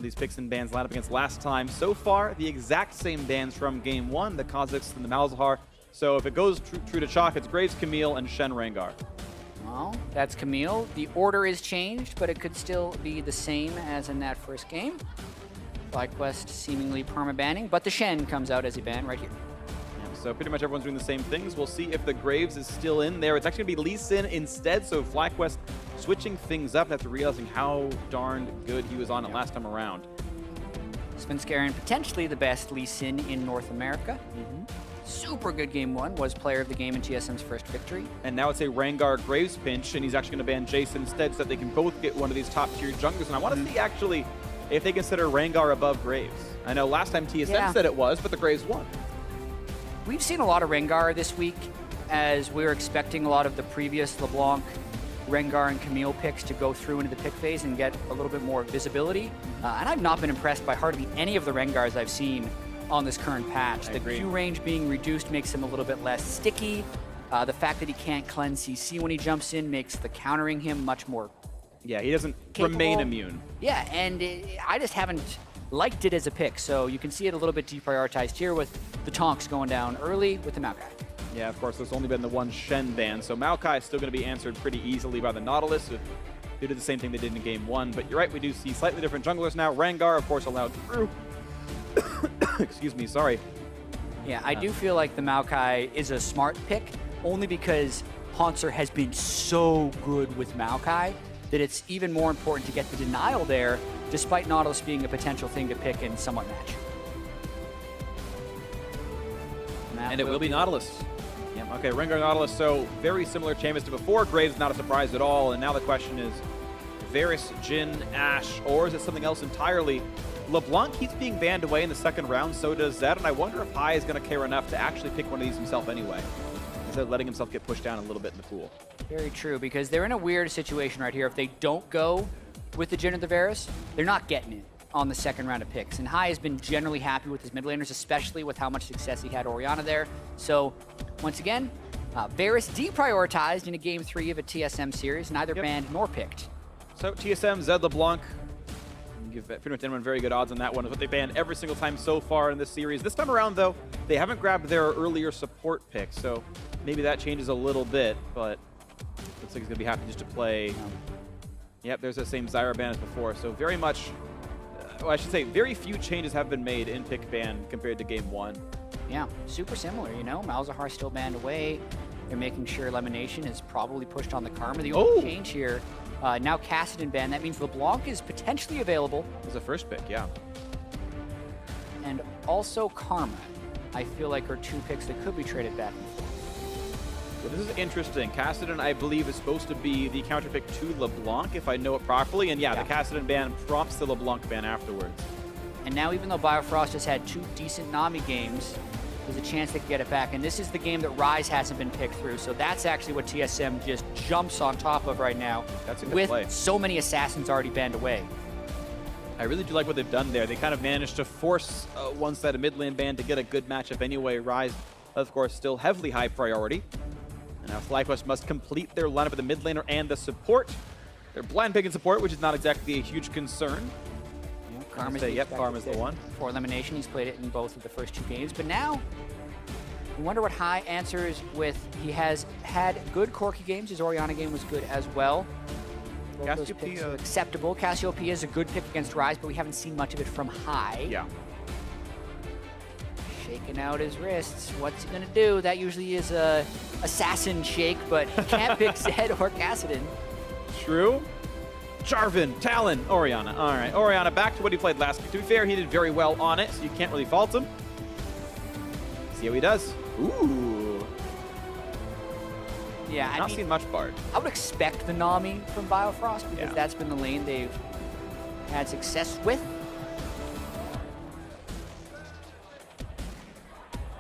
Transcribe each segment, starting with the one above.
These picks and bans line up against last time. So far, the exact same bans from game 1, the Kazakhs and the Malzahar. So if it goes true to chalk, it's Graves, Camille, and Shen Rengar. Well, that's Camille. The order is changed, but it could still be the same as in that first game. FlyQuest seemingly perma-banning, but the Shen comes out as a ban right here. Yeah, so pretty much everyone's doing the same things. We'll see if the Graves is still in there. It's actually going to be Lee Sin instead, so FlyQuest switching things up after realizing how darn good he was on it last time around. Svenskeren, potentially the best Lee Sin in North America. Super good game 1, was player of the game in TSM's first victory. And now it's a Rengar Graves pinch, and he's actually going to ban Jason instead so that they can both get one of these top-tier junglers. And I want to see, actually, if they consider Rengar above Graves. I know last time TSM said it was, but the Graves won. We've seen a lot of Rengar this week, as we were expecting a lot of the previous LeBlanc, Rengar, and Camille picks to go through into the pick phase and get a little bit more visibility. And I've not been impressed by hardly any of the Rengars I've seen on this current patch. The Q range being reduced makes him a little bit less sticky. The fact that he can't cleanse CC when he jumps in makes the countering him much more he doesn't capable. Remain immune. Yeah, and I just haven't liked it as a pick, so you can see it a little bit deprioritized here with the Tonks going down early with the Maokai. Yeah, of course, there's only been the one Shen ban, so Maokai is still going to be answered pretty easily by the Nautilus. They did the same thing they did in game 1, but you're right, we do see slightly different junglers now. Rengar, of course, allowed through. Excuse me, sorry. Yeah, I do feel like the Maokai is a smart pick, only because Hauntzer has been so good with Maokai that it's even more important to get the denial there, despite Nautilus being a potential thing to pick and somewhat match. And it will be Nautilus. Yep. Okay, Rengar Nautilus, so very similar champions to before. Graves not a surprise at all, and now the question is Varus, Jhin, Ashe, or is it something else entirely? LeBlanc keeps being banned away in the second round, so does Zed, and I wonder if Hai is going to care enough to actually pick one of these himself anyway, instead of letting himself get pushed down a little bit in the pool. Very true, because they're in a weird situation right here. If they don't go with the Jhin or the Varus, they're not getting it on the second round of picks. And Hai has been generally happy with his mid laners, especially with how much success he had Orianna there. So, once again, Varus deprioritized in a game 3 of a TSM series, neither banned nor picked. So, TSM, Zed, LeBlanc, give pretty much anyone very good odds on that one. Is what they banned every single time so far in this series. This time around, though, they haven't grabbed their earlier support pick, so maybe that changes a little bit, but looks like he's going to be happy just to play. Yep, there's the same Zyra ban as before, so very much, well, I should say, very few changes have been made in pick ban compared to game 1. Yeah, super similar, you know? Malzahar still banned away. They're making sure Elimination is probably pushed on the Karma. The only change here, now Kassadin banned. That means LeBlanc is potentially available. As a first pick, yeah. And also Karma, I feel like, are 2 picks that could be traded back and forth. Well, this is interesting. Kassadin, I believe, is supposed to be the counter pick to LeBlanc, if I know it properly. And yeah, the Kassadin ban prompts the LeBlanc ban afterwards. And now, even though Biofrost has had 2 decent Nami games, there's a chance they can get it back. And this is the game that Ryze hasn't been picked through. So that's actually what TSM just jumps on top of right now. That's a good with play. So many assassins already banned away. I really do like what they've done there. They kind of managed to force one side of mid lane ban to get a good matchup anyway. Ryze, of course, still heavily high priority. And now FlyQuest must complete their lineup of the mid laner and the support. They're blind picking support, which is not exactly a huge concern. Karma's Karma's the one. For Elimination, he's played it in both of the first 2 games. But now, we wonder what Hai answers with. He has had good Corki games. His Orianna game was good as well. Cassiopeia. Acceptable. Cassiopeia is a good pick against Ryze, but we haven't seen much of it from Hai. Yeah. Shaking out his wrists. What's he going to do? That usually is a assassin shake, but he can't pick Zed or Kassadin. True. Jarvan, Talon, Orianna. All right, Orianna back to what he played last week. To be fair, he did very well on it, so you can't really fault him. See how he does. Ooh. Yeah, Not seen much Bard. I would expect the Nami from Biofrost because that's been the lane they've had success with.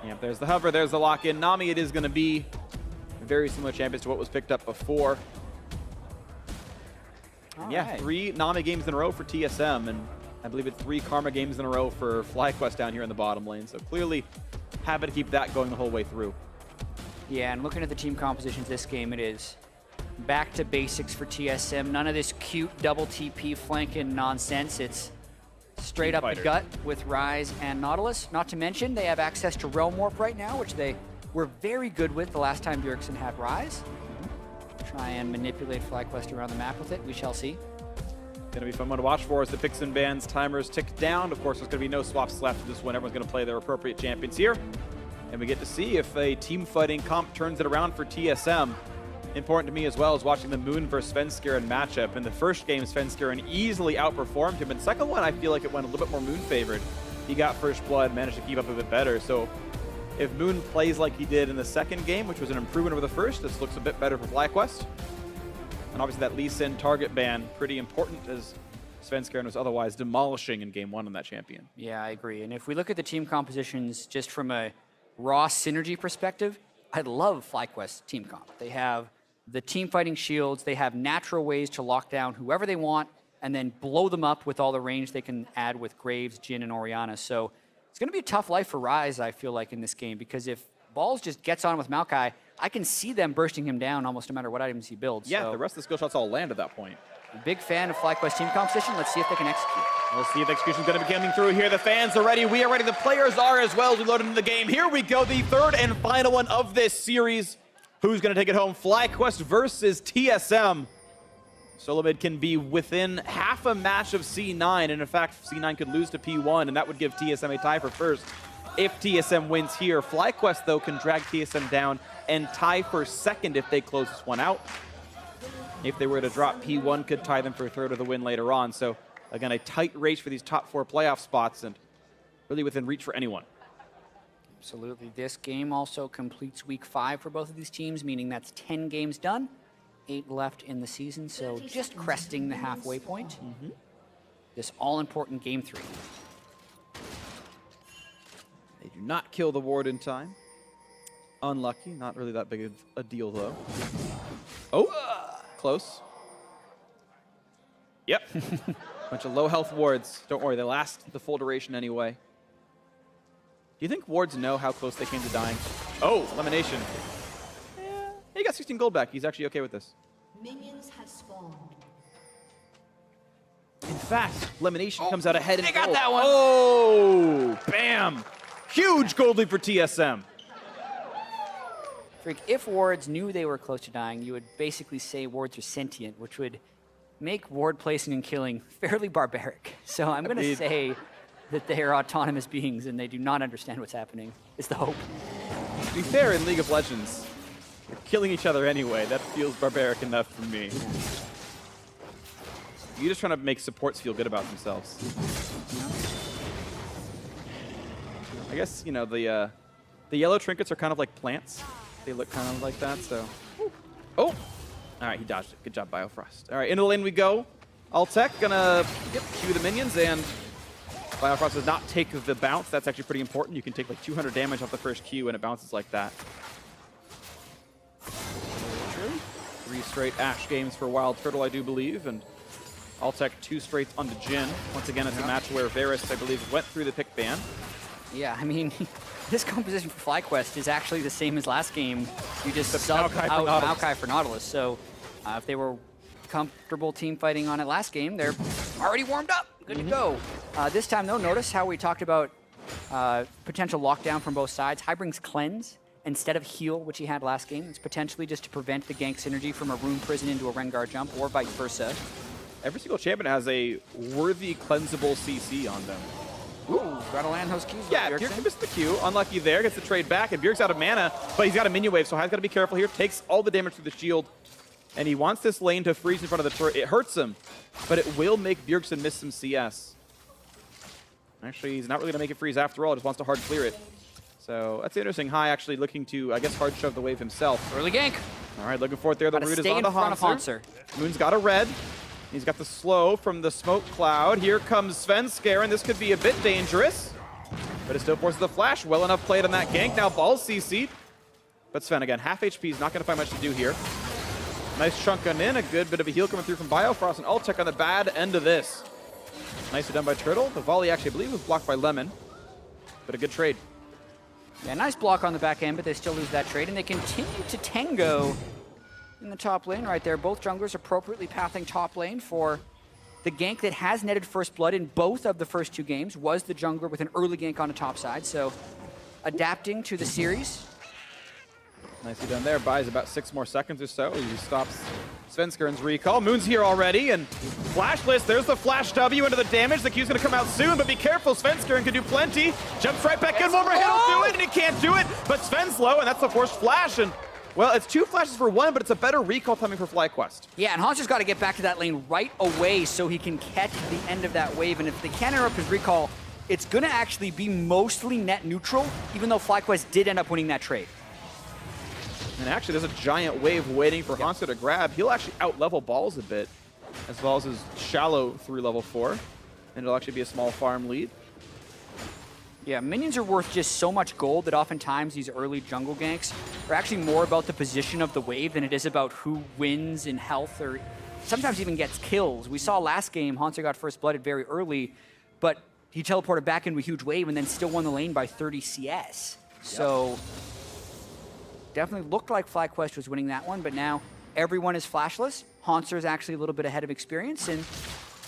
Yep, there's the hover, there's the lock-in. Nami, it is going to be very similar champions to what was picked up before. Yeah, 3 Nami games in a row for TSM, and I believe it's 3 Karma games in a row for FlyQuest down here in the bottom lane. So clearly, happy to keep that going the whole way through. Yeah, and looking at the team compositions this game, it is back to basics for TSM. None of this cute double TP flanking nonsense. It's straight up the gut with Rise and Nautilus. Not to mention, they have access to Realm Warp right now, which they were very good with the last time Bjergsen had Rise. Try and manipulate FlyQuest around the map with it. We shall see. Going to be fun one to watch for as the picks and bans timers tick down. Of course, there's going to be no swaps left this one. Everyone's going to play their appropriate champions here. And we get to see if a team fighting comp turns it around for TSM. Important to me as well is watching the Moon versus Svenskeren matchup. In the first game, Svenskeren easily outperformed him. In the second one, I feel like it went a little bit more Moon favored. He got first blood, managed to keep up a bit better. So if Moon plays like he did in the second game, which was an improvement over the first, this looks a bit better for FlyQuest. And obviously that Lee Sin target ban, pretty important as Svenskeren was otherwise demolishing in game 1 on that champion. Yeah, I agree. And if we look at the team compositions just from a raw synergy perspective, I love FlyQuest's team comp. They have the team fighting shields, they have natural ways to lock down whoever they want and then blow them up with all the range they can add with Graves, Jhin, and Orianna. So it's going to be a tough life for Rise, I feel like, in this game, because if Balls just gets on with Maokai, I can see them bursting him down almost no matter what items he builds. Yeah, so the rest of the skill shots all land at that point. Big fan of FlyQuest team composition. Let's see if they can execute. We'll see if the execution's going to be coming through here. The fans are ready. We are ready. The players are as well as we load into the game. Here we go, the third and final one of this series. Who's going to take it home? FlyQuest versus TSM. SoloMid can be within half a match of C9, and in fact, C9 could lose to P1, and that would give TSM a tie for first if TSM wins here. FlyQuest, though, can drag TSM down and tie for second if they close this one out. If they were to drop, P1 could tie them for third of the win later on. So, again, a tight race for these top 4 playoff spots, and really within reach for anyone. Absolutely. This game also completes week 5 for both of these teams, meaning that's 10 games done, 8 left in the season, so just cresting the halfway point. This all-important game 3. They do not kill the ward in time. Unlucky. Not really that big of a deal, though. Oh, close. Yep. Bunch of low health wards. Don't worry, they last the full duration anyway. Do you think wards know how close they came to dying? Oh, elimination. Yeah, he got 16 gold back. He's actually okay with this. Minions have spawned. In fact, elimination comes out ahead in they got gold. that one. Oh, bam. Huge gold lead for TSM. Freak, if wards knew they were close to dying, you would basically say wards are sentient, which would make ward placing and killing fairly barbaric. So I'm going to say that they are autonomous beings and they do not understand what's happening, is the hope. To be fair, in League of Legends, they're killing each other anyway. That feels barbaric enough for me. You're just trying to make supports feel good about themselves. I guess, you know, the yellow trinkets are kind of like plants. They look kind of like that, so. Oh! All right, he dodged it. Good job, Biofrost. All right, into the lane we go. Altec gonna Q the minions, and Biofrost does not take the bounce. That's actually pretty important. You can take like 200 damage off the first Q, and it bounces like that. 3 straight Ashe games for Wild Turtle, I do believe, and Altec 2 straight onto Jhin. Once again, it's a match where Varus, I believe, went through the pick ban. Yeah, I mean, this composition for FlyQuest is actually the same as last game. You just subbed out Maokai for Nautilus. So if they were comfortable team fighting on it last game, they're already warmed up. Good to go. This time, though, notice how we talked about potential lockdown from both sides. High brings Cleanse instead of Heal, which he had last game. It's potentially just to prevent the gank synergy from a Rune Prison into a Rengar jump, or vice versa. Every single champion has a worthy cleansable CC on them. Ooh, gotta land those keys. Yeah, Bjergsen missed the Q. Unlucky there. Gets the trade back, and Bjerg's out of mana, but he's got a minion wave, so Hyde's got to be careful here. Takes all the damage through the shield, and he wants this lane to freeze in front of the turret. It hurts him, but it will make Bjergsen miss some CS. Actually, he's not really going to make it freeze after all. Just wants to hard clear it. So that's interesting. High actually looking to, I guess, hard shove the wave himself. Early gank. All right, looking for it there. The root is on the Hanser. Moon's got a red. He's got the slow from the smoke cloud. Here comes Svenskeren. This could be a bit dangerous, but it still forces the flash. Well enough played on that gank. Now Balls CC'd. But Sven, again, half HP is not going to find much to do here. Nice chunk on in. A good bit of a heal coming through from Biofrost, and Altec on the bad end of this. Nicely done by Turtle. The volley actually, I believe, was blocked by Lemon, but a good trade. Yeah, nice block on the back end, but they still lose that trade, and they continue to tango in the top lane right there. Both junglers appropriately pathing top lane for the gank that has netted first blood in both of the first 2 games was the jungler with an early gank on the top side. So adapting to the series. Nicely done there. Buys about 6 more seconds or so. He stops Svenskern's recall. Moon's here already, and flashless. There's the flash W into the damage. The Q's going to come out soon, but be careful. Svenskern can do plenty. Jumps right back in. One more hit will do it, and he can't do it. But Sven's low, and that's the forced flash. And well, it's 2 flashes for 1, but it's a better recall timing for FlyQuest. Yeah, and Hanser's got to get back to that lane right away so he can catch the end of that wave. And if they can't interrupt his recall, it's going to actually be mostly net neutral, even though FlyQuest did end up winning that trade. And actually, there's a giant wave waiting for Hanser to grab. He'll actually out-level Balls a bit, as Balls is shallow through level 4. And it'll actually be a small farm lead. Yeah, minions are worth just so much gold that oftentimes these early jungle ganks are actually more about the position of the wave than it is about who wins in health or sometimes even gets kills. We saw last game, Hanser got first blooded very early, but he teleported back into a huge wave and then still won the lane by 30 CS. So definitely looked like FlyQuest was winning that one, but now everyone is flashless. Hanser is actually a little bit ahead of experience, and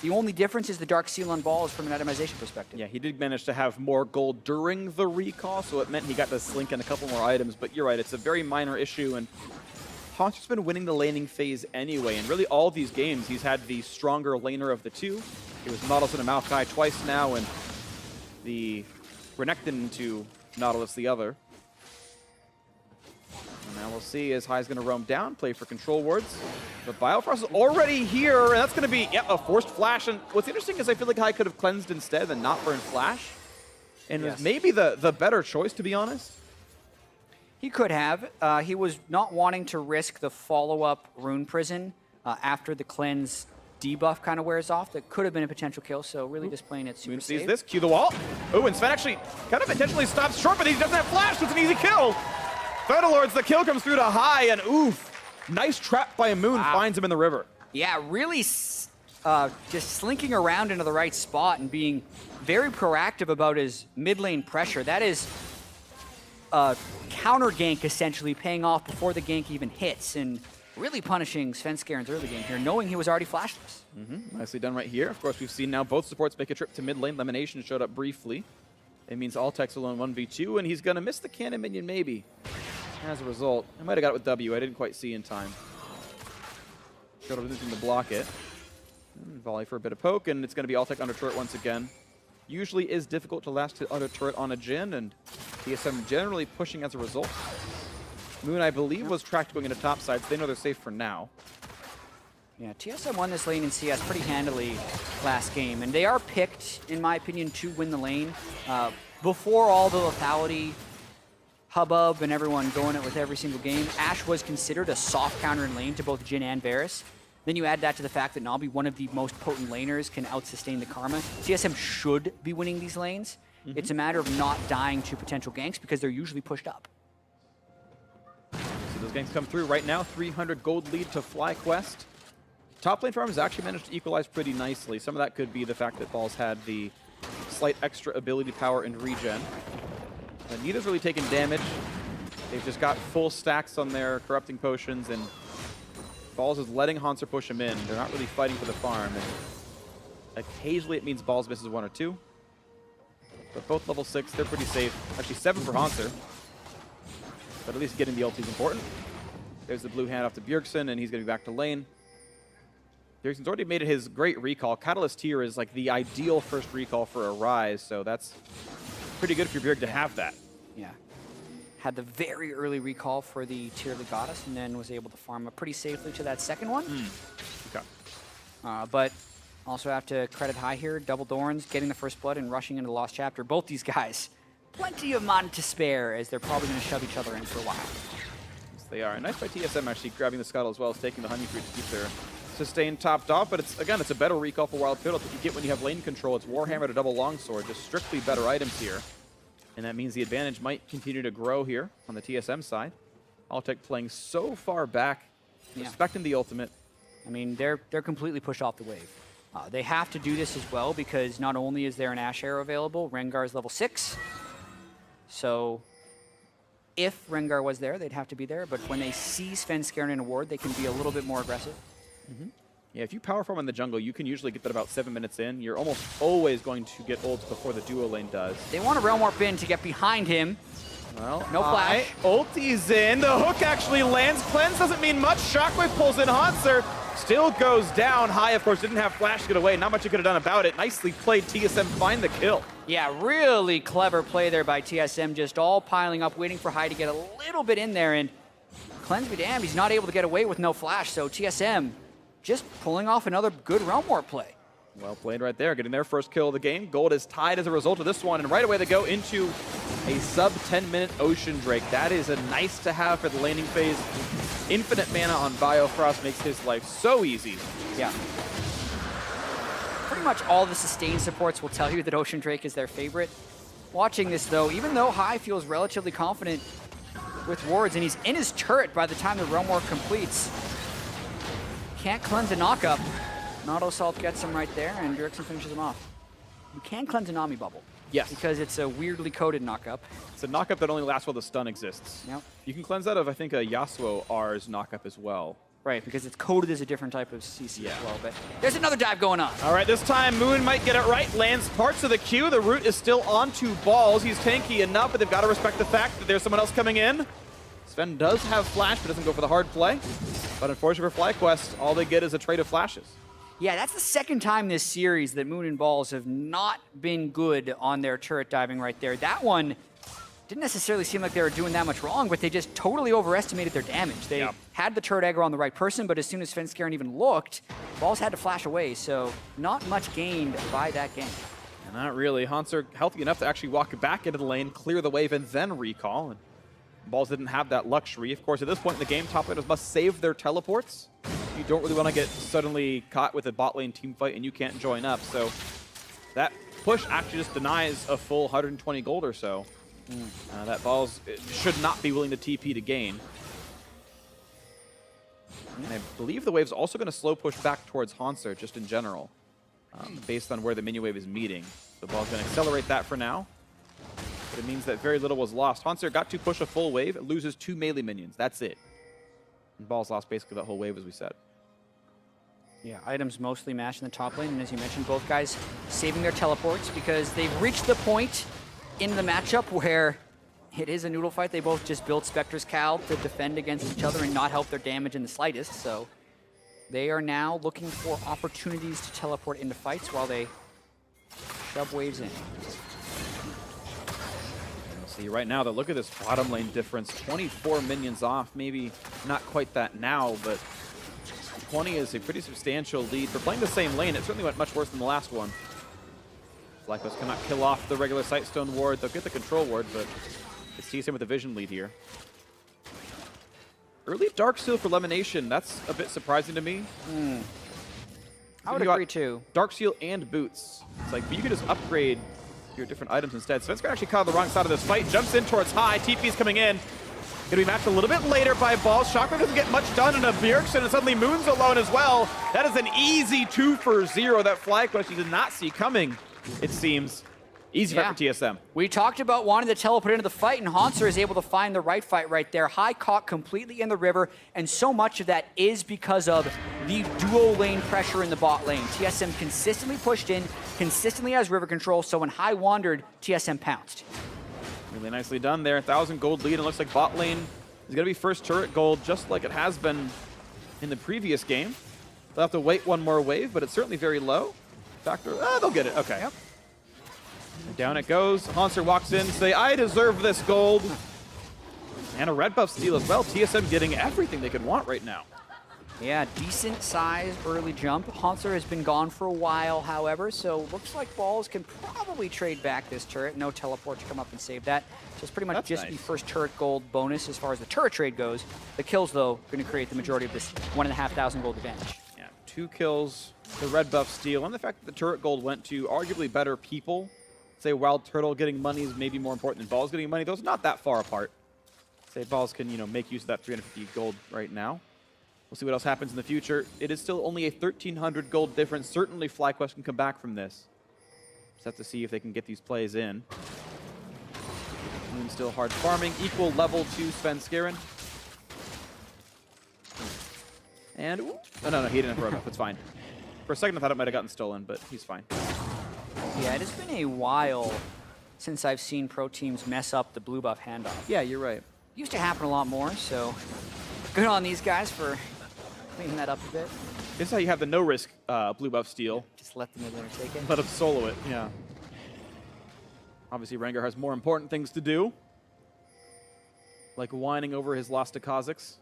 the only difference is the Dark Seal on Balls from an itemization perspective. Yeah, he did manage to have more gold during the recall, so it meant he got to slink in a couple more items, but you're right, it's a very minor issue, and Hanser's been winning the laning phase anyway, and really all these games, he's had the stronger laner of the two. It was Nautilus and a Maokai twice now, and the Renekton to Nautilus the other. And now we'll see as Hai's going to roam down, play for control wards. But Biofrost is already here, and that's going to be a forced flash. And what's interesting is I feel like Hai could have cleansed instead and not burned flash. And it was maybe the better choice, to be honest. He could have. He was not wanting to risk the follow-up Rune Prison after the cleanse debuff kind of wears off. That could have been a potential kill, so really just playing it super Moon safe. sees this, cue the wall. Oh, and Sven actually kind of intentionally stops short, but he doesn't have flash, so it's an easy kill. Fedalords, the kill comes through to Hai, and oof. Nice trap by Moon, finds him in the river. Yeah, really just slinking around into the right spot and being very proactive about his mid lane pressure. That is a counter gank, essentially, paying off before the gank even hits, and really punishing Svenskern's early game here, knowing he was already flashless. Nicely done right here. Of course, we've seen now both supports make a trip to mid lane. Lemonation showed up briefly. It means Altec's alone 1v2, and he's going to miss the cannon minion, maybe. As a result, I might have got it with W. I didn't quite see in time. Showed up anything to block it. Volley for a bit of poke, and it's going to be Altec under turret once again. Usually is difficult to last hit under turret on a Jhin, and TSM generally pushing as a result. Moon, I believe, was tracked going into top side, so they know they're safe for now. Yeah, TSM won this lane in CS pretty handily last game, and they are picked, in my opinion, to win the lane. Before all the lethality hubbub and everyone going it with every single game, Ashe was considered a soft counter in lane to both Jhin and Varus. Then you add that to the fact that Nabi, one of the most potent laners, can out-sustain the Karma. TSM should be winning these lanes. It's a matter of not dying to potential ganks because they're usually pushed up. So those ganks come through right now. 300 gold lead to FlyQuest. Top lane farm has actually managed to equalize pretty nicely. Some of that could be the fact that Balls had the slight extra ability power and regen. But neither's really taken damage. They've just got full stacks on their corrupting potions, and Balls is letting Hanser push him in. They're not really fighting for the farm. And occasionally it means Balls misses 1 or 2. But both level 6, they're pretty safe. Actually 7 for Hanser. But at least getting the ult is important. There's the blue hand off to Bjergsen, and he's going to be back to lane. Bjergsen's already made it his great recall. Catalyst here is like the ideal first recall for a Rise, so that's pretty good for Bjerg to have that. Yeah. Had the very early recall for the Tier Legatus, and then was able to farm up pretty safely to that second one. Okay. But also have to credit Hai here, double Dorns, getting the first blood and rushing into the Lost Chapter. Both these guys, plenty of mana to spare, as they're probably going to shove each other in for a while. Yes, they are. Nice by TSM actually grabbing the Scuttle as well as taking the Honey Fruit to keep their sustain topped off. But it's again, it's a better recall for Wild Fiddle that you get when you have lane control. It's Warhammer to double Longsword, just strictly better items here. And that means the advantage might continue to grow here on the TSM side. Altec playing so far back, respecting the ultimate. I mean, they're completely pushed off the wave. They have to do this as well because not only is there an Ashe Arrow available, Rengar's level 6. So if Rengar was there, they'd have to be there. But when they see Svenskern in a ward, they can be a little bit more aggressive. Yeah, if you power farm in the jungle, you can usually get that about 7 minutes in. You're almost always going to get ults before the duo lane does. They want to realm warp in to get behind him. Well, no flash. Ulti's in. The hook actually lands. Cleanse doesn't mean much. Shockwave pulls in. Hanser still goes down. High, of course, didn't have flash to get away. Not much he could have done about it. Nicely played. TSM find the kill. Yeah, really clever play there by TSM, just all piling up, waiting for High to get a little bit in there, and Cleanse be damned, he's not able to get away with no flash, so TSM just pulling off another good realm warp play. Well played right there, getting their first kill of the game. Gold is tied as a result of this one, and right away they go into a sub 10-minute Ocean Drake. That is a nice to have for the laning phase. Infinite mana on Biofrost makes his life so easy. Yeah. Pretty much all the sustain supports will tell you that Ocean Drake is their favorite. Watching this though, even though High feels relatively confident with wards, and he's in his turret by the time the realm warp completes, can't cleanse a knockup. Nauto Salt gets him right there, and Dirksen finishes him off. You can cleanse a Nami Bubble. Yes. Because it's a weirdly coded knockup. It's a knockup that only lasts while the stun exists. Yep. You can cleanse that of, I think, a Yasuo R's knockup as well. Right, because it's coded as a different type of CC Yeah. as well. But there's another dive going on. All right, this time Moon might get it right. Lands parts of the queue. The root is still onto balls. He's tanky enough, but they've got to respect the fact that there's someone else coming in. Sven does have flash, but doesn't go for the hard play. But unfortunately for FlyQuest, all they get is a trade of flashes. Yeah, that's the second time this series that Moon and Balls have not been good on their turret diving right there. That one didn't necessarily seem like they were doing that much wrong, but they just totally overestimated their damage. They had the turret aggro on the right person, but as soon as Svenskeren even looked, Balls had to flash away, so not much gained by that game. And not really. Hanser healthy enough to actually walk back into the lane, clear the wave, and then recall. And Balls didn't have that luxury. Of course, at this point in the game, top laners must save their teleports. You don't really want to get suddenly caught with a bot lane team fight and you can't join up. So that push actually just denies a full 120 gold or so. That Balls should not be willing to TP to gain. And I believe the wave's also going to slow push back towards Hanser just in general, based on where the minion wave is meeting. The Ball's going to accelerate that for now. But it means that very little was lost. Hanser got to push a full wave, it loses 2 melee minions. That's it. And Balls lost basically that whole wave, as we said. Yeah, items mostly mashed in the top lane, and as you mentioned, both guys saving their teleports because they've reached the point in the matchup where it is a noodle fight. They both just built Spectre's Cal to defend against each other and not help their damage in the slightest, so they are now looking for opportunities to teleport into fights while they shove waves in. See, right now, look at this bottom lane difference. 24 minions off, maybe not quite that now, but 20 is a pretty substantial lead. For playing the same lane, it certainly went much worse than the last one. FlyQuest cannot kill off the regular Sightstone ward. They'll get the control ward, but it's TSM with the vision lead here. Early Dark Seal for Lemonation, that's a bit surprising to me. I would agree too. Dark Seal and Boots. It's like, but you could just upgrade your different items instead. Svenskeren actually caught on the wrong side of this fight, jumps in towards High, TP's coming in. Gonna be matched a little bit later by Balls. Shockwave doesn't get much done in a Bjergsen, and suddenly Moon's alone as well. That is an easy 2 for 0 that FlyQuest you did not see coming, it seems. Easy fight for TSM. We talked about wanting to teleport into the fight, and Hanser is able to find the right fight right there. High caught completely in the river, and so much of that is because of the duo lane pressure in the bot lane. TSM consistently pushed in, consistently has river control, so when High wandered, TSM pounced. Really nicely done there. 1,000 gold lead, and looks like bot lane is going to be first turret gold, just like it has been in the previous game. They'll have to wait one more wave, but it's certainly very low. Factor, they'll get it. Okay. Yep. And down it goes. Hanser walks in, say, I deserve this gold. And a red buff steal as well. TSM getting everything they could want right now. Yeah, decent size early jump. Hanser has been gone for a while, however, so looks like Balls can probably trade back this turret. No teleport to come up and save that. So it's pretty much just the first turret gold bonus as far as the turret trade goes. The kills, though, going to create the majority of this 1,500 gold advantage. Yeah, 2 kills, the red buff steal, and the fact that the turret gold went to arguably better people. Say Wild Turtle getting money is maybe more important than Balls getting money. Those are not that far apart. Say Balls can, make use of that 350 gold right now. We'll see what else happens in the future. It is still only a 1,300 gold difference. Certainly FlyQuest can come back from this. Just have to see if they can get these plays in. Moon still hard farming. Equal level to Svenskeren. And, ooh. Oh, no, he didn't throw it up. It's fine. For a second, I thought it might have gotten stolen, but he's fine. Yeah, it has been a while since I've seen pro teams mess up the blue buff handoff. Yeah, you're right. Used to happen a lot more, so good on these guys for cleaning that up a bit. This is how you have the no-risk blue buff steal. Just let them in there and take it. Let him solo it, yeah. Obviously, Rengar has more important things to do, like whining over his loss to Kha'Zix.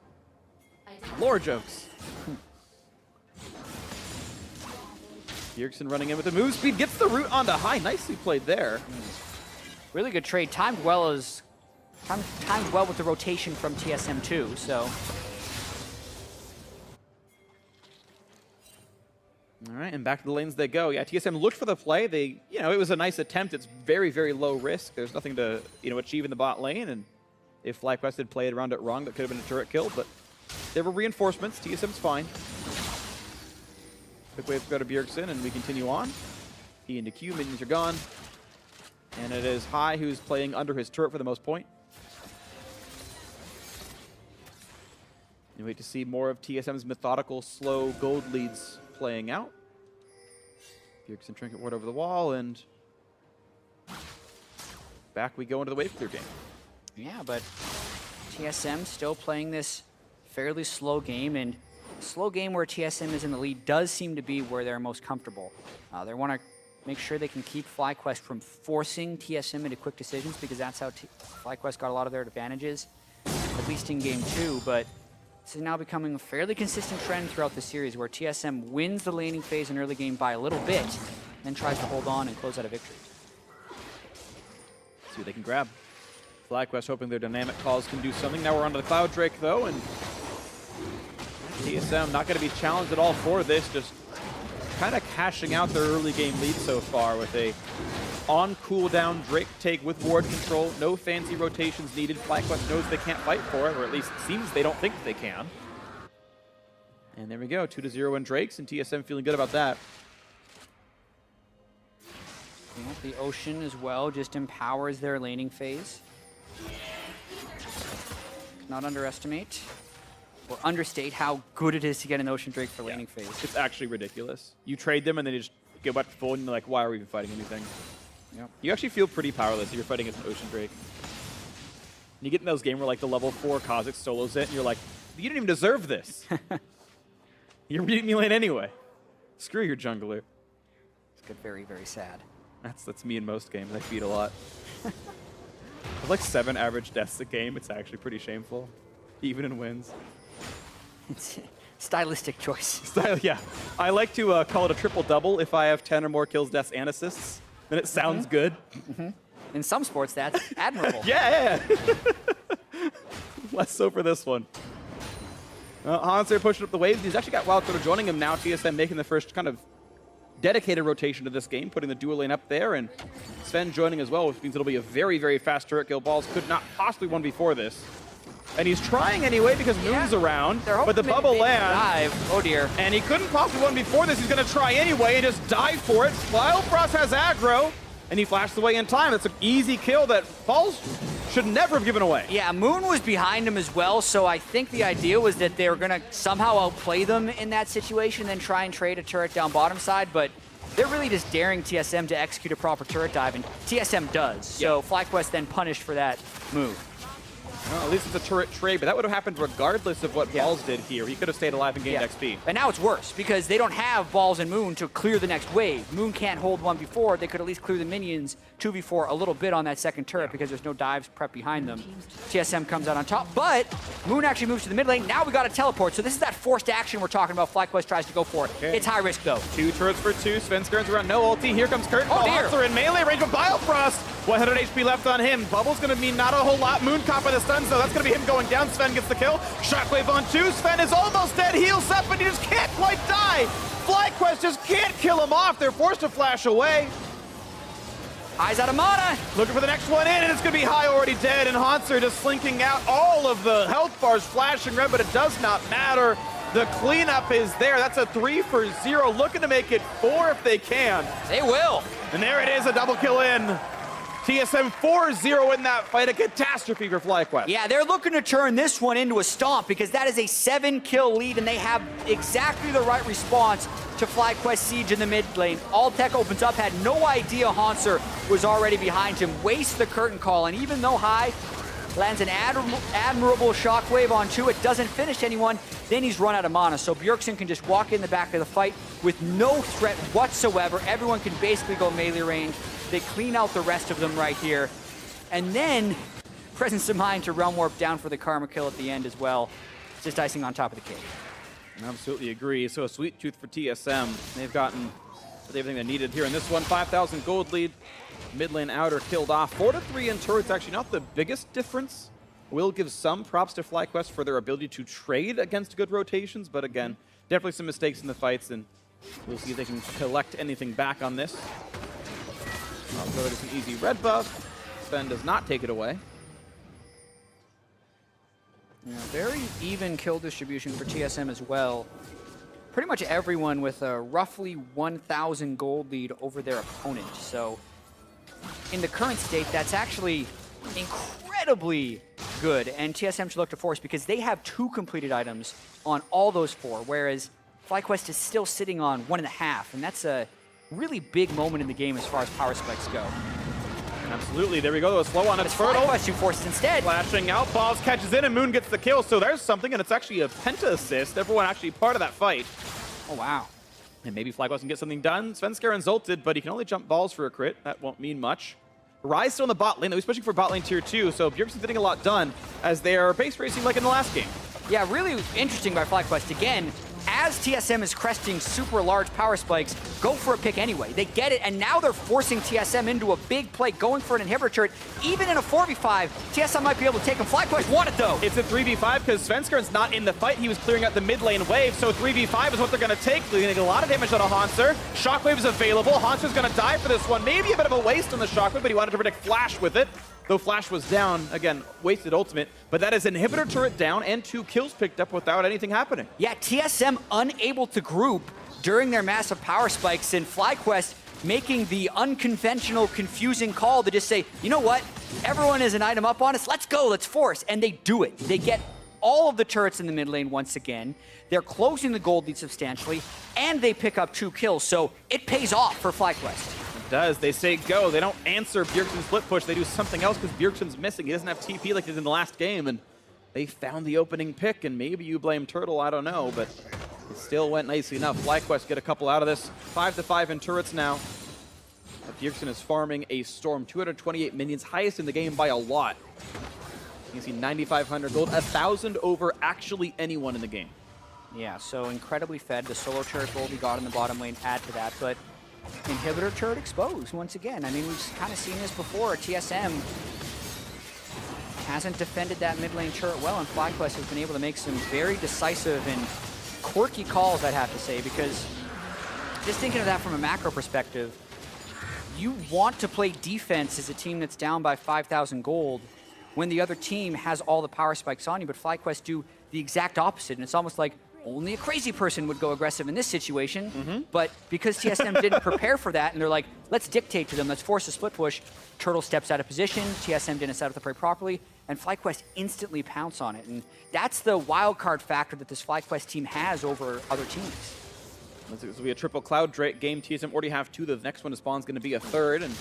Lore jokes. Bjergsen running in with the move speed, gets the root onto high. Nicely played there. Really good trade. Timed well with the rotation from TSM too. So. All right, and back to the lanes they go. Yeah, TSM looked for the play. They, it was a nice attempt. It's very, very low risk. There's nothing to, achieve in the bot lane. And if FlyQuest had played around it wrong, that could have been a turret kill. But there were reinforcements. TSM's fine. Quick wave to go to Bjergsen, and we continue on. E into Q, minions are gone. And it is High who's playing under his turret for the most point. You wait to see more of TSM's methodical, slow gold leads playing out. Bjergsen trinket ward over the wall, and back we go into the wave clear game. Yeah, but TSM still playing this fairly slow game, and slow game where TSM is in the lead does seem to be where they're most comfortable. They want to make sure they can keep FlyQuest from forcing TSM into quick decisions, because that's how FlyQuest got a lot of their advantages, at least in game 2. But this is now becoming a fairly consistent trend throughout the series, where TSM wins the laning phase in early game by a little bit, then tries to hold on and close out a victory. See what they can grab. FlyQuest hoping their dynamic calls can do something. Now we're onto the Cloud Drake though, and TSM not going to be challenged at all for this, just kind of cashing out their early game lead so far with a on cooldown Drake take with ward control. No fancy rotations needed. FlyQuest knows they can't fight for it, or at least it seems they don't think they can. And there we go, 2-0 in Drakes, and TSM feeling good about that. The Ocean as well just empowers their laning phase. Not underestimate or understate how good it is to get an Ocean Drake for laning phase. It's actually ridiculous. You trade them and then you just go back to full and you're like, why are we even fighting anything? Yep. You actually feel pretty powerless if you're fighting against an Ocean Drake. And you get in those games where like the level 4 Kha'Zix solos it and you're like, you didn't even deserve this. You're beating me lane anyway. Screw your jungler. It's good, very, very sad. That's me in most games. I feed a lot. With like 7 average deaths a game, it's actually pretty shameful, even in wins. It's a stylistic choice. Yeah, I like to call it a triple-double if I have 10 or more kills, deaths, and assists. Then it sounds good. In some sports, that's admirable. Yeah. Less so for this one. Hanser pushing up the waves. He's actually got Wildcard joining him now. TSM making the first kind of dedicated rotation to this game, putting the dual lane up there, and Sven joining as well, which means it'll be a very, very fast turret kill. Balls could not possibly 1v4 this. And he's trying anyway because Moon's around, but the bubble lands. Oh dear. And he couldn't possibly 1v4 this. He's going to try anyway and just dive for it. Bifrost has aggro, and he flashed away in time. That's an easy kill that Balls should never have given away. Yeah, Moon was behind him as well, so I think the idea was that they were going to somehow outplay them in that situation, then try and trade a turret down bottom side, but they're really just daring TSM to execute a proper turret dive, and TSM does. So FlyQuest then punished for that move. Well, at least it's a turret trade, but that would have happened regardless of what Balls did here. He could have stayed alive and gained XP. And now it's worse, because they don't have Balls and Moon to clear the next wave. Moon can't hold 1v4. They could at least clear the minions 2v4 a little bit on that second turret because there's no dives prep behind them. TSM comes out on top, but Moon actually moves to the mid lane. Now we got a teleport, so this is that forced action we're talking about. FlyQuest tries to go for it. Okay. It's high risk, though. 2 turrets for 2. Svenskern's around, no ulti. Here comes Kurt. Oh, dear. Are in melee range with Bifrost. 100 HP left on him. Bubble's going to mean not a whole lot. Moon caught by the stuns, though. That's going to be him going down. Sven gets the kill. Shockwave on 2. Sven is almost dead. Heals up, but he just can't quite die. FlyQuest just can't kill him off. They're forced to flash away. High's out of mana. Looking for the next one in, and it's going to be High already dead, and Hanser just slinking out. All of the health bars flashing red, but it does not matter. The cleanup is there. That's a 3 for 0, looking to make it 4 if they can. They will. And there it is, a double kill in. TSM 4-0 in that fight, a catastrophe for FlyQuest. Yeah, they're looking to turn this one into a stomp because that is a 7-kill lead and they have exactly the right response to FlyQuest Siege in the mid lane. Alltech opens up, had no idea Hanser was already behind him, wastes the curtain call, and even though High lands an admirable shockwave on 2, it doesn't finish anyone, then he's run out of mana. So Bjergsen can just walk in the back of the fight with no threat whatsoever. Everyone can basically go melee range. They clean out the rest of them right here. And then, presence of mind to Realm Warp down for the Karma kill at the end as well. Just icing on top of the cake. I absolutely agree. So a sweet tooth for TSM. They've gotten everything they needed here in this one. 5,000 gold lead. Mid lane outer killed off. 4-3 in turrets, actually not the biggest difference. Will give some props to FlyQuest for their ability to trade against good rotations, but again, definitely some mistakes in the fights, and we'll see if they can collect anything back on this. I'll go to some easy red buff. Sven does not take it away. Yeah, very even kill distribution for TSM as well. Pretty much everyone with a roughly 1,000 gold lead over their opponent. So in the current state, that's actually incredibly good, and TSM should look to force because they have 2 completed items on all those 4, whereas FlyQuest is still sitting on 1.5, and that's a really big moment in the game as far as power spikes go. Absolutely, there we go, slow on its fertile. FlyQuest who forces instead. Flashing out, Balls catches in, and Moon gets the kill, so there's something, and it's actually a penta assist. Everyone actually part of that fight. Oh, wow. And maybe FlyQuest can get something done. Svenskaren's ulted, but he can only jump balls for a crit. That won't mean much. Rise still in the bot lane, though he's pushing for bot lane tier 2, so Bjergsen's getting a lot done as they are base racing like in the last game. Yeah, really interesting by FlyQuest. Again, as TSM is cresting super large power spikes, go for a pick anyway. They get it, and now they're forcing TSM into a big play, going for an inhibitor turret. Even in a 4v5, TSM might be able to take him. FlyQuest want it, though. It's a 3v5 because Svenskaren's not in the fight. He was clearing out the mid lane wave, so 3v5 is what they're going to take. They're going to get a lot of damage out of Hanser. Shockwave is available. Hanser's going to die for this one. Maybe a bit of a waste on the Shockwave, but he wanted to predict Flash with it. Though Flash was down, again, wasted ultimate, but that is inhibitor turret down and 2 kills picked up without anything happening. Yeah, TSM unable to group during their massive power spikes, and FlyQuest making the unconventional, confusing call to just say, you know what, everyone is an item up on us, let's go, let's force, and they do it. They get all of the turrets in the mid lane once again, they're closing the gold lead substantially, and they pick up 2 kills, so it pays off for FlyQuest. Does. They say go. They don't answer Bjergsen's split push. They do something else because Bjergsen's missing. He doesn't have TP like he did in the last game, and they found the opening pick, and maybe you blame Turtle, I don't know, but it still went nicely enough. FlyQuest get a couple out of this. 5-5 in turrets now. Bjergsen is farming a Storm. 228 minions, highest in the game by a lot. You can see 9,500 gold, 1,000 over actually anyone in the game. Yeah, so incredibly fed. The solo turret gold we got in the bottom lane add to that, but inhibitor turret exposed once again. I mean, we've kind of seen this before. TSM hasn't defended that mid lane turret well, and FlyQuest has been able to make some very decisive and quirky calls, I'd have to say, because just thinking of that from a macro perspective, you want to play defense as a team that's down by 5,000 gold when the other team has all the power spikes on you, but FlyQuest do the exact opposite, and it's almost like only a crazy person would go aggressive in this situation, but because TSM didn't prepare for that, and they're like, let's dictate to them, let's force a split push, Turtle steps out of position, TSM didn't set up the prey properly, and FlyQuest instantly pounce on it, and that's the wild card factor that this FlyQuest team has over other teams. This will be a triple Cloud Drake game. TSM already have 2, the next one to spawn is going to be a 3rd, and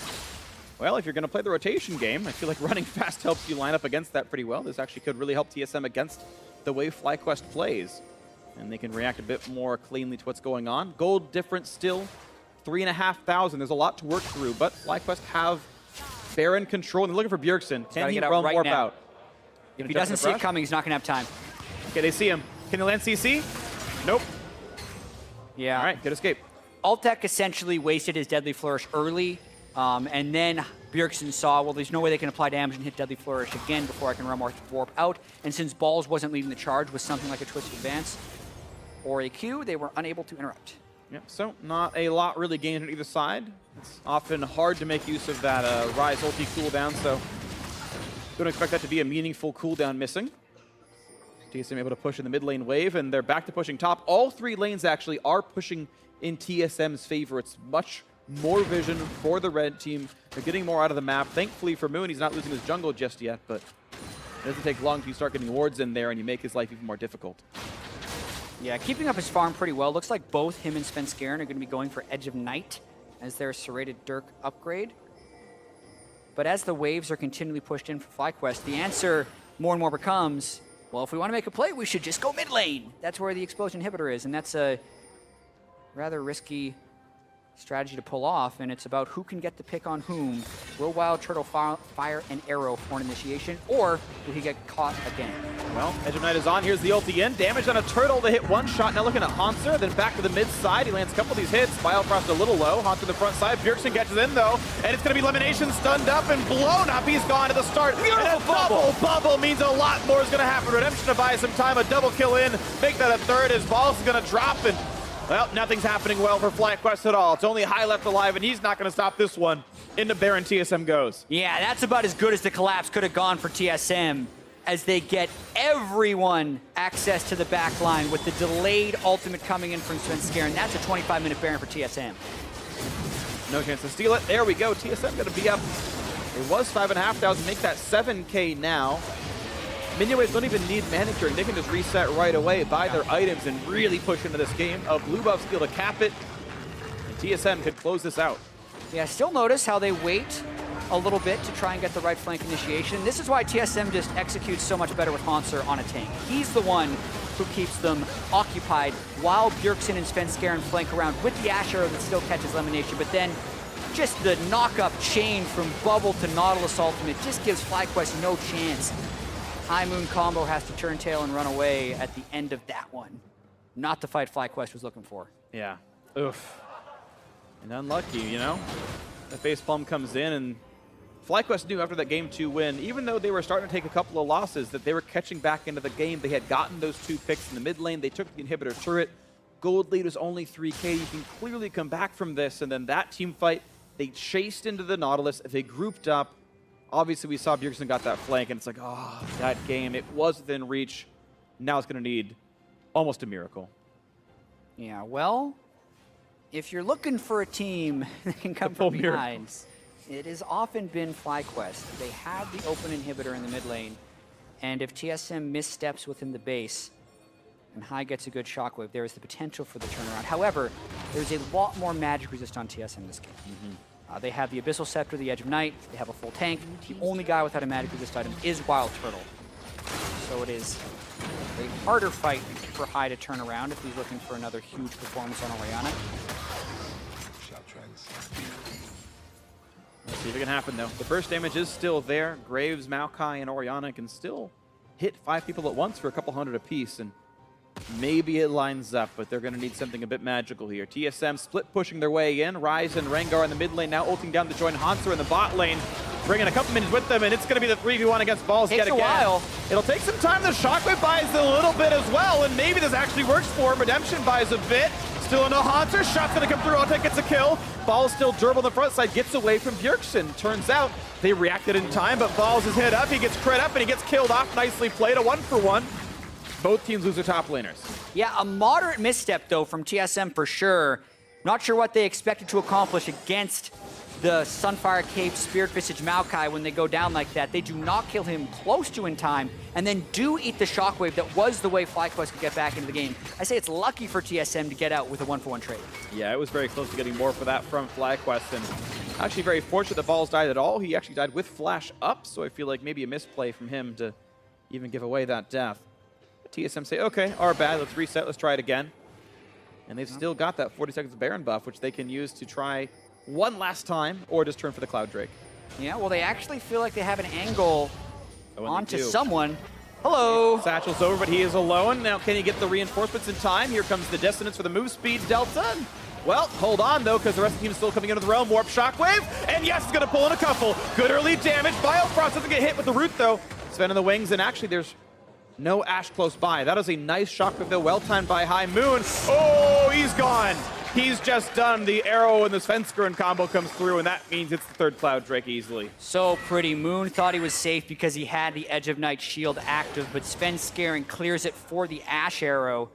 well, if you're going to play the rotation game, I feel like running fast helps you line up against that pretty well. This actually could really help TSM against the way FlyQuest plays. And they can react a bit more cleanly to what's going on. Gold difference still 3,500. There's a lot to work through, but FlyQuest have Baron control, and they're looking for Bjergsen. Can he Realm Warp out? If he doesn't see it coming, he's not going to have time. Okay, they see him. Can he land CC? Nope. Yeah. All right, good escape. Alltech essentially wasted his Deadly Flourish early, and then Bjergsen saw, well, there's no way they can apply damage and hit Deadly Flourish again before I can Realm Warp out. And since Balls wasn't leading the charge with something like a Twisted Advance or a Q, they were unable to interrupt. Yep, so not a lot really gained on either side. It's often hard to make use of that Rise ulti cooldown, so don't expect that to be a meaningful cooldown missing. TSM able to push in the mid lane wave, and they're back to pushing top. All 3 lanes actually are pushing in TSM's favor. It's much more vision for the red team. They're getting more out of the map. Thankfully for Moon, he's not losing his jungle just yet, but it doesn't take long till you start getting wards in there and you make his life even more difficult. Yeah, keeping up his farm pretty well. Looks like both him and Svenskeren are going to be going for Edge of Night as their serrated Dirk upgrade. But as the waves are continually pushed in for FlyQuest, the answer more and more becomes, well, if we want to make a play, we should just go mid lane. That's where the explosion inhibitor is, and that's a rather risky strategy to pull off, and it's about who can get the pick on whom. Will Wild Turtle fire an arrow for an initiation, or will he get caught again? Well, Edge of Night is on. Here's the ulti in. Damage on a turtle to hit one shot. Now looking at Hanser, then back to the mid side. He lands a couple of these hits. Biofrost a little low. Hanser the front side. Bjergsen catches in though, and it's going to be Elimination stunned up and blown up. He's gone at the start. Beautiful bubble means a lot more is going to happen. Redemption to buy some time. A double kill in. Make that a third as Balls is going to drop, and well, nothing's happening well for FlyQuest at all. It's only High left alive, and he's not going to stop this one. Into Baron TSM goes. Yeah, that's about as good as the collapse could have gone for TSM as they get everyone access to the back line with the delayed ultimate coming in from Svenskeren. That's a 25-minute Baron for TSM. No chance to steal it. There we go. TSM going to be up. It was 5,500. Make that 7K now. Minion waves don't even need manicuring. They can just reset right away, buy their items, and really push into this game. A blue buff steal to cap it, and TSM could close this out. Yeah, still notice how they wait a little bit to try and get the right flank initiation. This is why TSM just executes so much better with Hanser on a tank. He's the one who keeps them occupied while Bjergsen and Svenskeren flank around with the Ash Arrow that still catches elimination, but then just the knock-up chain from Bubble to Nautilus ultimate just gives FlyQuest no chance. High Moon combo has to turn tail and run away at the end of that one. Not the fight FlyQuest was looking for. Yeah. Oof. And unlucky, you know? The facepalm comes in, and FlyQuest knew after that Game 2 win, even though they were starting to take a couple of losses, that they were catching back into the game. They had gotten those 2 picks in the mid lane. They took the inhibitor turret. Gold lead was only 3K. You can clearly come back from this. And then that team fight, they chased into the Nautilus. They grouped up. Obviously, we saw Bjergsen got that flank, and it's like, oh, that game, it was within reach. Now it's going to need almost a miracle. Yeah, well, if you're looking for a team that can come from behind, it has often been FlyQuest. They have the open inhibitor in the mid lane, and if TSM missteps within the base and High gets a good shockwave, there is the potential for the turnaround. However, there's a lot more magic resist on TSM this game. They have the Abyssal Scepter, the Edge of Night, they have a full tank. The only guy without a magic resist item is Wild Turtle. So it is a harder fight for High to turn around if he's looking for another huge performance on Orianna. Let's see if it can happen, though. The burst damage is still there. Graves, Maokai, and Orianna can still hit 5 people at once for a couple hundred apiece, and maybe it lines up, but they're going to need something a bit magical here. TSM split pushing their way in. Ryze and Rengar in the mid lane, now ulting down to join Hanser in the bot lane. Bringing a couple minutes with them, and it's going to be the 3v1 against Balls yet again. Takes a while. It'll take some time. The Shockwave buys a little bit as well, and maybe this actually works for him. Redemption buys a bit. Still no Hanser. Shot's going to come through. Altek gets a kill. Balls still durable on the front side. Gets away from Bjergsen. Turns out they reacted in time, but Balls is hit up. He gets crit up, and he gets killed off. Nicely played. A 1-for-1. Both teams lose their top laners. Yeah, a moderate misstep, though, from TSM for sure. Not sure what they expected to accomplish against the Sunfire Cave Spirit Visage Maokai when they go down like that. They do not kill him close to in time, and then do eat the shockwave that was the way FlyQuest could get back into the game. I say it's lucky for TSM to get out with a 1-for-1 trade. Yeah, it was very close to getting more for that from FlyQuest, and actually very fortunate that Balls died at all. He actually died with flash up, so I feel like maybe a misplay from him to even give away that death. TSM say, okay, our bad, let's reset, let's try it again. And they've still got that 40 seconds Baron buff, which they can use to try one last time, or just turn for the Cloud Drake. Yeah, well, they actually feel like they have an angle onto do. someone. Hello. Satchel's over, but he is alone. Now, can he get the reinforcements in time? Here comes the Dissonance for the move speed delta. Well, hold on, though, because the rest of the team is still coming into the realm. Warp Shockwave, and yes, it's going to pull in a couple. Good early damage. Biofrost doesn't get hit with the root, though. Sven in the wings, and actually there's no Ashe close by. That is a nice shockwave, though, well timed by High Moon. Oh, he's gone. He's just done. The arrow and the Svenskeren combo comes through, and that means it's the third Cloud Drake easily. So pretty. Moon thought he was safe because he had the Edge of Night shield active, but Svenskeren clears it for the Ashe arrow,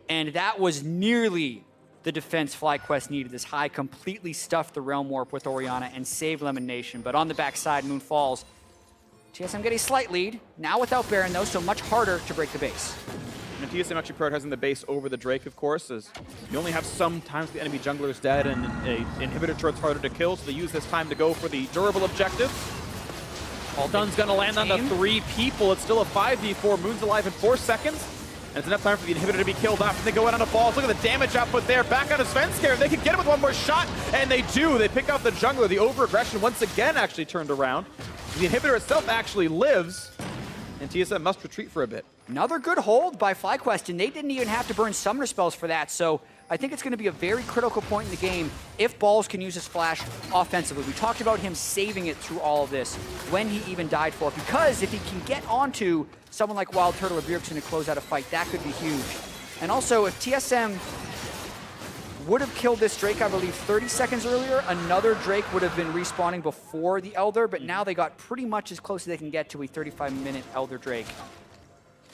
and that was nearly the defense FlyQuest needed. This high completely stuffed the Realm Warp with Orianna and saved Lemon Nation. But on the backside, Moon falls. TSM get a slight lead, now without Baron though, so much harder to break the base. And TSM actually prioritizing the base over the Drake, of course, as you only have sometimes the enemy jungler is dead and a inhibitor turret's harder to kill, so they use this time to go for the durable objective. Altun's gonna land on the 3 people. It's still a 5v4. Moon's alive in 4 seconds. And it's enough time for the inhibitor to be killed off. And they go in on a balls. Look at the damage output there. Back on a Svenskar. They can get him with one more shot. And they do. They pick off the jungler. The over-aggression once again actually turned around. The inhibitor itself actually lives. And TSM must retreat for a bit. Another good hold by FlyQuest, and they didn't even have to burn summoner spells for that. So I think it's going to be a very critical point in the game if Balls can use his flash offensively. We talked about him saving it through all of this when he even died for it, because if he can get onto someone like Wild Turtle or Bjergsen to close out a fight, that could be huge. And also, if TSM would have killed this Drake, I believe, 30 seconds earlier, another Drake would have been respawning before the Elder, but now they got pretty much as close as they can get to a 35-minute Elder Drake.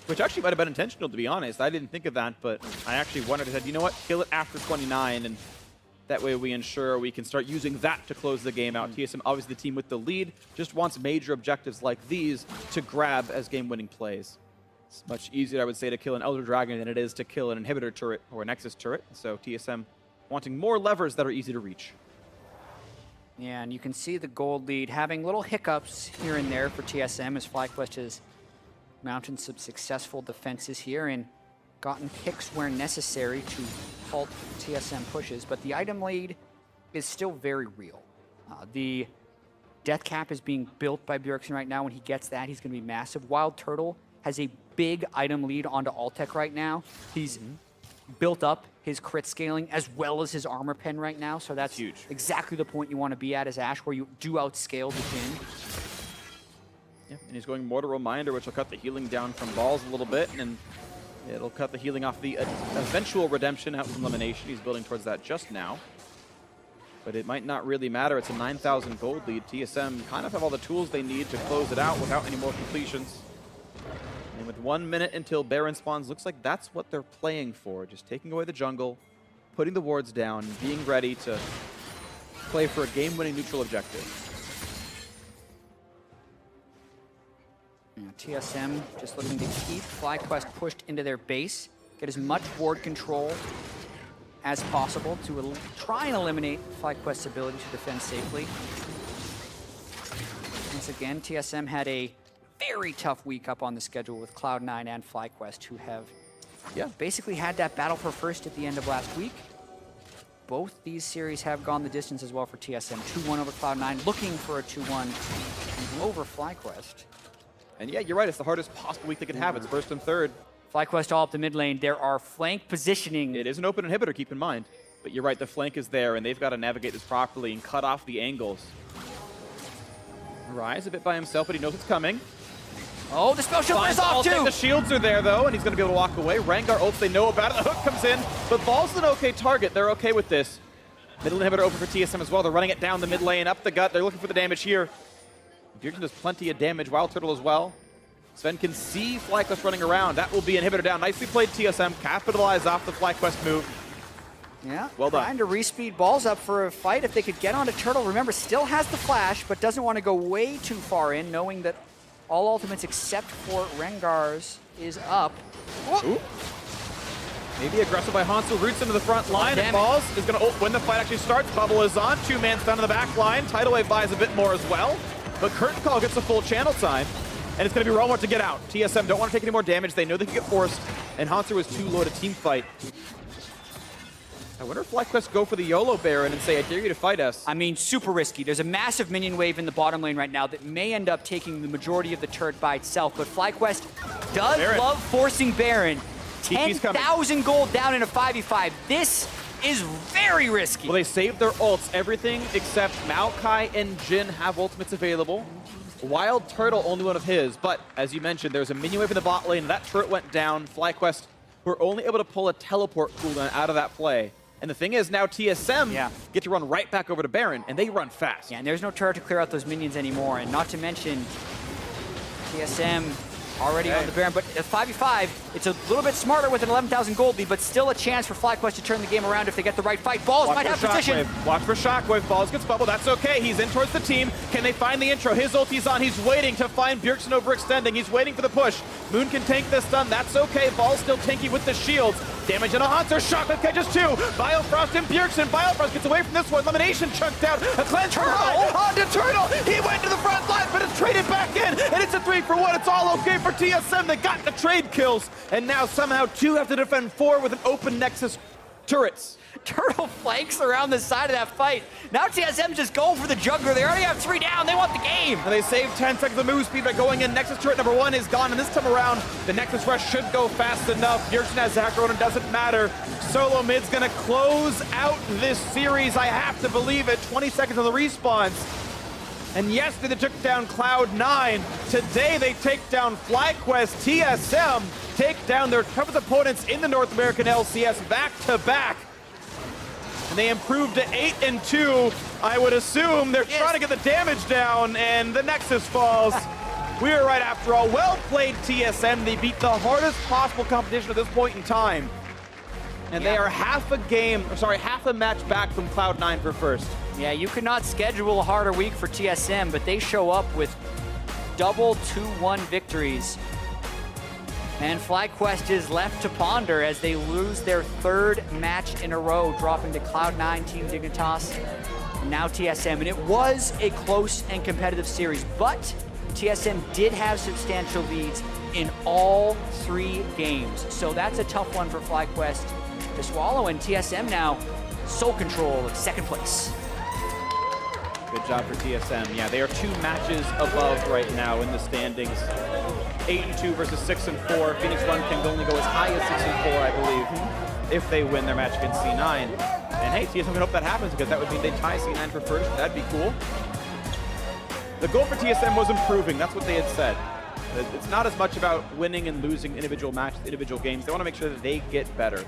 Which actually might have been intentional, to be honest. I didn't think of that, but I actually wondered, I said, you know what, kill it after 29, and that way we ensure we can start using that to close the game out. TSM, obviously the team with the lead, just wants major objectives like these to grab as game-winning plays. It's much easier, I would say, to kill an Elder Dragon than it is to kill an inhibitor turret or a Nexus turret. So TSM wanting more levers that are easy to reach. Yeah, and you can see the gold lead having little hiccups here and there for TSM as FlyQuest has mounted some successful defenses here and gotten picks where necessary to halt TSM pushes, but the item lead is still very real. The death cap is being built by Bjergsen right now. When he gets that, he's going to be massive. Wild Turtle has a big item lead onto Altec right now. He's built up his crit scaling as well as his armor pen right now, so that's huge. Exactly the point you want to be at as Ashe, where you do outscale the pin. Yeah, and he's going Mortal Reminder, which will cut the healing down from Balls a little bit, and it'll cut the healing off the eventual redemption out from Elimination. He's building towards that just now. But it might not really matter. It's a 9,000 gold lead. TSM kind of have all the tools they need to close it out without any more completions. And with 1 minute until Baron spawns, looks like that's what they're playing for. Just taking away the jungle, putting the wards down, being ready to play for a game-winning neutral objective. Yeah, TSM just looking to keep FlyQuest pushed into their base, get as much ward control as possible to try and eliminate FlyQuest's ability to defend safely. Once again, TSM had a very tough week up on the schedule with Cloud9 and FlyQuest, who have basically had that battle for first at the end of last week. Both these series have gone the distance as well for TSM. 2-1 over Cloud9, looking for a 2-1 over FlyQuest. And yeah, you're right, it's the hardest possible week they could have. It's first and third. FlyQuest all up the mid lane. There are flank positioning. It is an open inhibitor, keep in mind. But you're right, the flank is there, and they've got to navigate this properly and cut off the angles. Rise a bit by himself, but he knows it's coming. Oh, the spell shield is off too! The shields are there, though, and he's going to be able to walk away. Rengar ults, they know about it. The hook comes in, but Ball's an okay target. They're okay with this. Middle inhibitor open for TSM as well. They're running it down the mid lane, up the gut. They're looking for the damage here. Bjergsen does plenty of damage. Wild Turtle as well. Sven can see FlyQuest running around. That will be inhibitor down. Nicely played, TSM. Capitalize off the FlyQuest move. Yeah, well done. Trying to respeed Balls up for a fight if they could get onto Turtle. Remember, still has the flash, but doesn't want to go way too far in, knowing that all ultimates except for Rengar's is up. Ooh. Maybe aggressive by Hansel, roots into the front line, and Balls is going to, when the fight actually starts, Bubble is on, 2-man stun in the back line. Tidal Wave buys a bit more as well, but Curtain Call gets a full channel time, and it's going to be Realm to get out. TSM don't want to take any more damage, they know they can get forced, and Hansel was too low to team fight. I wonder if FlyQuest go for the YOLO Baron and say, I dare you to fight us. I mean, super risky. There's a massive minion wave in the bottom lane right now that may end up taking the majority of the turret by itself, but FlyQuest does love forcing Baron. 10,000 gold down in a 5v5. This is very risky. Well, they saved their ults. Everything except Maokai and Jhin have ultimates available. Wild Turtle, only one of his, but as you mentioned, there's a minion wave in the bot lane. That turret went down. FlyQuest were only able to pull a teleport cooldown out of that play. And the thing is, now TSM get to run right back over to Baron, and they run fast. Yeah, and there's no turret to clear out those minions anymore. And not to mention, TSM already on the Baron, but at 5v5, it's a little bit smarter with an 11,000 gold lead, but still a chance for FlyQuest to turn the game around if they get the right fight. Balls might have position. Watch for Shockwave. Balls gets bubbled. That's okay. He's in towards the team. Can they find the intro? His ulti's on. He's waiting to find Bjergsen overextending. He's waiting for the push. Moon can tank this stun. That's okay. Ball's still tanky with the shields. Damage on a Hunter. Shockwave catches two. Biofrost and Bjergsen. Biofrost gets away from this one. Elimination chunked out. A cleanse Turtle onto Turtle. He went to the front line, but it's traded back in. And it's a 3-for-1. It's all okay for TSM. They got the trade kills. And now somehow 2 have to defend 4 with an open Nexus turrets. Turtle flanks around the side of that fight. Now TSM just go for the jungler. They already have 3 down. They want the game. And they save 10 seconds of move speed by going in. Nexus turret number 1 is gone, and this time around, the Nexus rush should go fast enough. Bjergsen has Zacro, and it doesn't matter. SoloMid's gonna close out this series. I have to believe it. 20 seconds on the respawns. And yesterday they took down Cloud9. Today they take down FlyQuest. TSM take down their toughest opponents in the North American LCS back-to-back. And they improved to 8-2. I would assume they're trying to get the damage down, and the Nexus falls. We were right after all. Well played, TSM. They beat the hardest possible competition at this point in time. And they are half a match back from Cloud9 for first. Yeah, you could not schedule a harder week for TSM, but they show up with double 2-1 victories. And FlyQuest is left to ponder as they lose their 3rd match in a row, dropping to Cloud9, Team Dignitas, and now TSM. And it was a close and competitive series, but TSM did have substantial leads in all 3 games. So that's a tough one for FlyQuest to swallow, and TSM now sole control of 2nd place. Good job for TSM. Yeah, they are 2 matches above right now in the standings. 8-2 versus 6-4. Phoenix Run can only go as high as 6-4, I believe, if they win their match against C9. And hey, TSM can hope that happens, because that would mean they tie C9 for first. That'd be cool. The goal for TSM was improving. That's what they had said. It's not as much about winning and losing individual matches, individual games. They want to make sure that they get better.